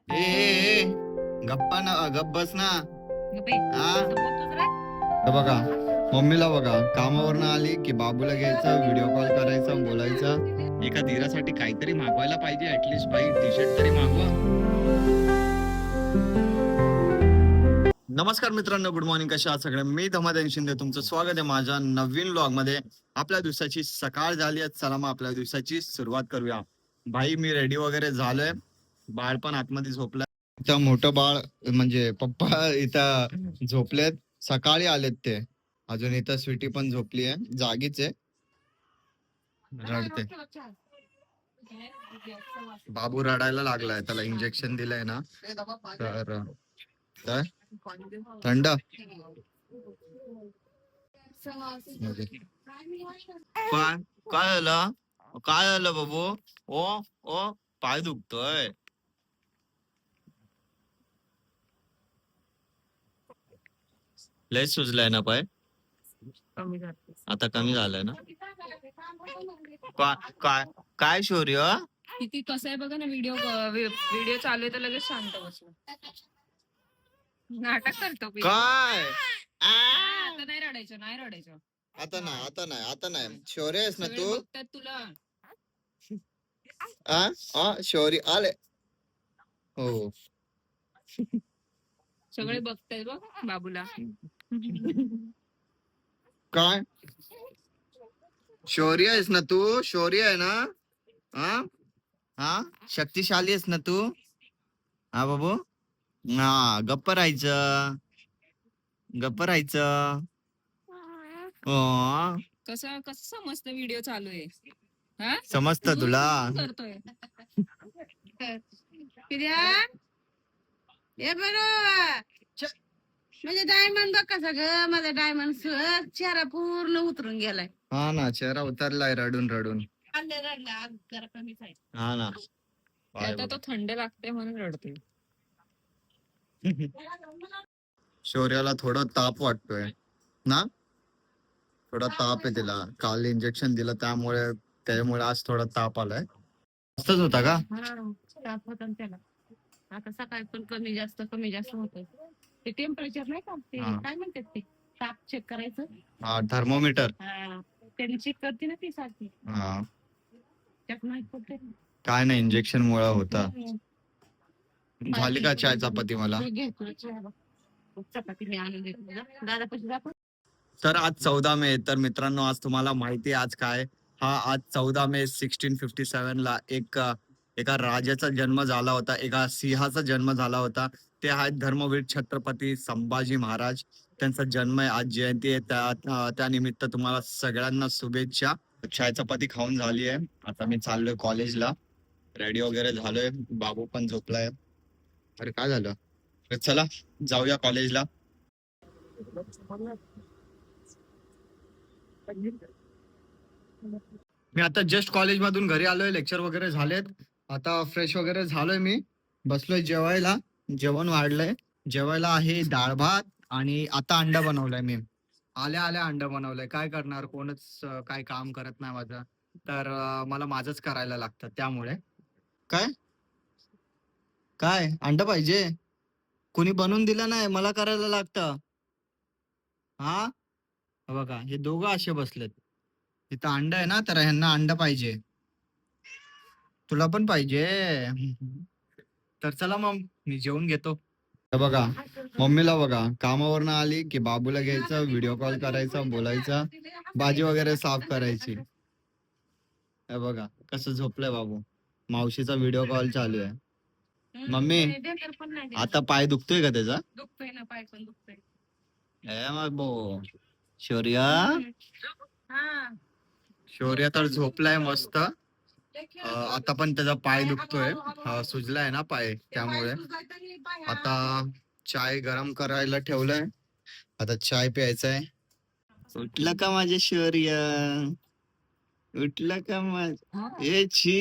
ए ए, ए, गप्पा ना गप बस ना. हा तर बघा मम्मीला बघा कामावरनं आली की बाबूला घ्यायचं, व्हिडिओ कॉल करायचा, बोलायचं. एका धीरासाठी काहीतरी मागवायला पाहिजे. ऍटलीस्ट बाई टी शर्ट तरी मागवा. नमस्कार मित्रांनो, गुड मॉर्निंग. कशा आहात सगळे? मी धमादान शिंदे, तुमचं स्वागत आहे माझ्या नवीन व्लॉग मध्ये. आपल्या दिवसाची सकाळ झाली आहे, चला मग आपल्या दिवसाची सुरुवात करूया. भाई मी रेडी वगैरे झालोय. बाळ पण आतमध्ये झोपलाय. इथं मोठं बाळ म्हणजे पप्पा इथं झोपलेत, सकाळी आलेत ते. अजून इथं स्वीटी पण झोपली आहे, जागीच आहे, रडते. बाबू रडायला लागलाय, त्याला इंजेक्शन दिलंय ना. तर काय थंड काय काय झालं? काय झालं बाबू? ओ ओ पाय दुखतोय. लय सुजलाय ना पाय? आता कमी झालंय ना? काय काय शौर्य? किती कसं आहे बघा ना. व्हिडिओ चालू आहे तर लगेच शांत बसलो. नाटक करतो काय आता नाही रडायचं, नाही रडायचं. आता नाही, आता नाही, आता नाही. शौर्य आहेस ना तू? बघतात तुला. शौर्य आले. हो. सगळे बघताय बघ बाबूला. काय शौर्य आहेस ना तू? शौर्य आहे ना? हा हा शक्तिशाली आहेस ना तू? हा बाबू, हा गप्प राहायचं, गप्प राहायचं. कसं कसं समजतं व्हिडिओ चालू आहे? हा समजत तुला? करतोय म्हणजे डायमंड बघ कसा ग, माझा डायमंड चेहरा पूर्ण उतरून गेलाय. हा ना, चेहरा उतरलाय रडून रडून. जरा कमीच आहे. हा ना, आता तो थंड लागते म्हणून रडते. शौर्याला थोडं ताप वाटतोय ना, थोडा ताप आहे तिला. काल इंजेक्शन दिलं त्यामुळे आज थोडा ताप आलाय. जास्तच होता का? ताप होता त्याला. आता सकाळी पण कमी जास्त होत. ते टेम्परेचर नाही का, ते काय म्हणतात ते ताप चेक करायचं. हा, थर्मोमीटर. त्यांनी चेक करते ना ती सारखी. हा, त्यात माहित पडते. काय नाही, इंजेक्शन मुळे होता. झाली का चाय चपाती? मला चपाती मी आणून देतो दादा पैसे दाखव. तर आज 14 मे. तर मित्रांनो, आज तुम्हाला माहिती आहे आज काय? आज 14 मे 1657 ला एका राजाचा जन्म झाला होता, एका सिंहाचा जन्म झाला होता. ते आहेत धर्मवीर छत्रपती संभाजी महाराज. त्यांचा जन्म आहे आज, जयंती आहे. त्यानिमित्त तुम्हाला सगळ्यांना शुभेच्छा. चाय चपाती खाऊन झाली आहे, आता मी चाललोय कॉलेजला. रेडी वगैरे झालोय, बाबू पण झोपलाय. अरे काय झालं? चला जाऊया कॉलेजला. मी आता जस्ट कॉलेज मधून घरी आलोय, लेक्चर वगैरे झालेत. आता फ्रेश वगैरे झालोय, मी बसलोय जेवायला. जेवण वाढलंय. जेवायला आहे डाळ भात आणि आता अंडा बनवलाय मी. आल्या आल्या अंडा बनवलंय. काय करणार, कोणच काय काम करत नाही माझं. तर मला माझंच करायला लागतं, त्यामुळे. काय काय अंडा पाहिजे? कोणी बनवून दिलं नाही, मला करायला लागतं. हा बघा, हे दोघं असे बसलेत. इथं अंडा आहे ना, तर ह्यांना अंडा पाहिजे. तुला पण पाहिजे? तर चला मग मी जेवून घेतो. हे बघा मम्मीला बघा कामावरनं आली की बाबूला घ्यायचं, व्हिडिओ कॉल करायचा, बोलायचा, भाजी वगैरे साफ करायची. हे बघा कसं झोपलंय बाबू. मावशीचा व्हिडिओ कॉल चालू आहे. मम्मी, आता पाय दुखतोय का त्याचा? दुखतोय ना, पाय पण दुखतोय. मग शौर्य, शौर्य तर झोपलाय मस्त. आता पण त्याचा पाय दुखतोय, सुजलाय ना पाय, त्यामुळे. आता चाय गरम करायला ठेवलंय, आता चाय प्यायचाय. उठलं का माझे शौर्य? उठलं का ए छी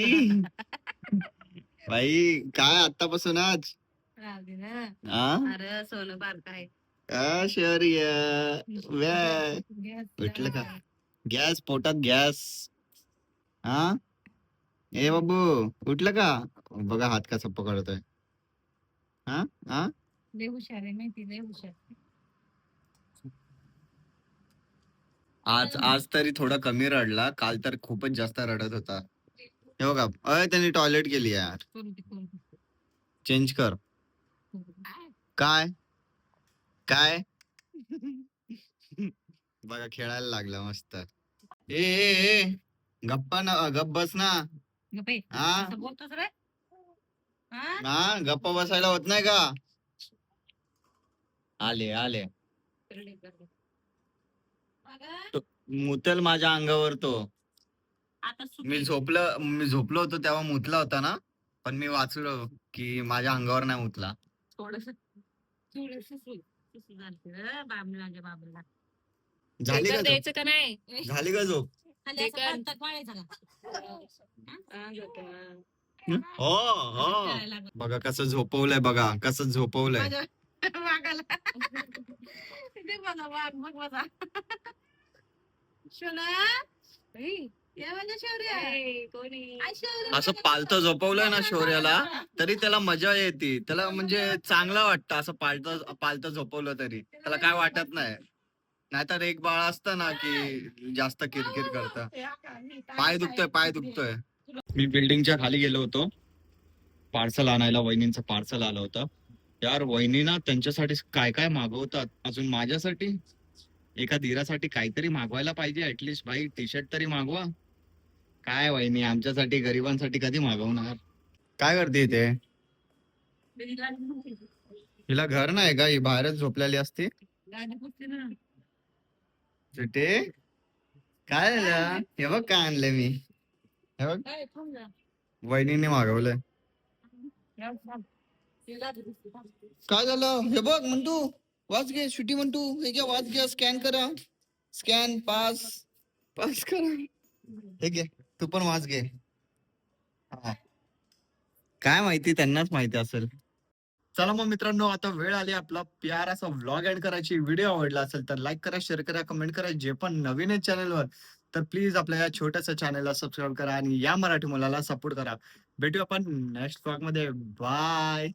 भाई, काय आतापासून आज? अरे सोनं बारक आहे. शौर्य उठलं का? गॅस पोटात, गॅस. हा ए बाबू, उठलं का? बघा हात कसा पकडतोय. हा हा लय हुशार आहे माहिती, लय हुशार. आज आज तरी थोडा कमी रडला, काल तर खूपच जास्त रडत होता. हे बघा, त्यांनी टॉयलेट केली यार. करू दे, करू दे. चेंज कर. काय? काय काय बघा खेळायला लागला मस्त. ए गप्पा ना, गप्प बस ना. गप्प आहे. हा असं बोलतोस रे? हा? हा गप्पा बसायला होत नाही का? आले आले. करडे, करडे. अगं, तो मुतल माझ्या अंगावर तो. आता सुटली. मी झोपलो होतो तेव्हा मुतला होता ना, पण मी वाचलो की माझ्या अंगावर नाही मुतला. थोडस थोडस सुसू झालते रे माझ्या बाबाला. झाली का द्यायचं का नाही? झोप? झाली का झोप? खाली असं पडतात वाळायचं का? हो हो. बघा कसं झोपवलंय, बघा कसं झोपवलंय. माझ्या वाघाला. ते बघा वाघ बघ बघा. शोना या माझ्या शौर्य. कोणी असं पालतं झोपवलंय ना शौर्याला, तरी त्याला मजा येते. त्याला म्हणजे चांगलं वाटतं असं पालतं झोपवलं तरी त्याला काय वाटत नाही. नाहीतर एक बाळ असतं ना की जास्त किरकिर करतं. पाय दुखतोय. मी बिल्डिंगच्या खाली गेलो होतो पार्सल आणायला. वहिनींचं पार्सल आलं होतं यार. वहिनी ना त्यांच्यासाठी काय काय मागवतात, अजून माझ्यासाठी एका धीरासाठी काहीतरी मागवायला पाहिजे. ऍटलिस्ट भाई टी शर्ट तरी मागवा. काय वहिनी आमच्यासाठी गरिबांसाठी कधी मागवणार. काय करते ते? हिला घर नाही का? ही बाहेरच झोपलेली असते. सुटे काय झालं? हे बघ काय आणलंय मी. हे बघ वहिनीने मागवलंय. काय झालं? हे बघ म्हणतू वाच घे. सुटी म्हणतू हे घ्या, वाच घ्या. स्कॅन करा. स्कॅन पास करा. हे घे तू पण वाच घे. हा. काय माहिती, त्यांनाच माहिती असेल. चला मग मित्रांनो, आता वेळ आली आपला प्यारासा व्लॉग एंड करायची. व्हिडिओ आवडला असेल तर लाईक करा, शेअर करा, कमेंट करा. जे पण नवीन आहे चॅनलवर तर प्लीज आपल्या या छोट्याशा चॅनलला सबस्क्राईब करा आणि या मराठी मुलाला सपोर्ट करा. भेटू आपण नेक्स्ट व्लॉग मध्ये. बाय.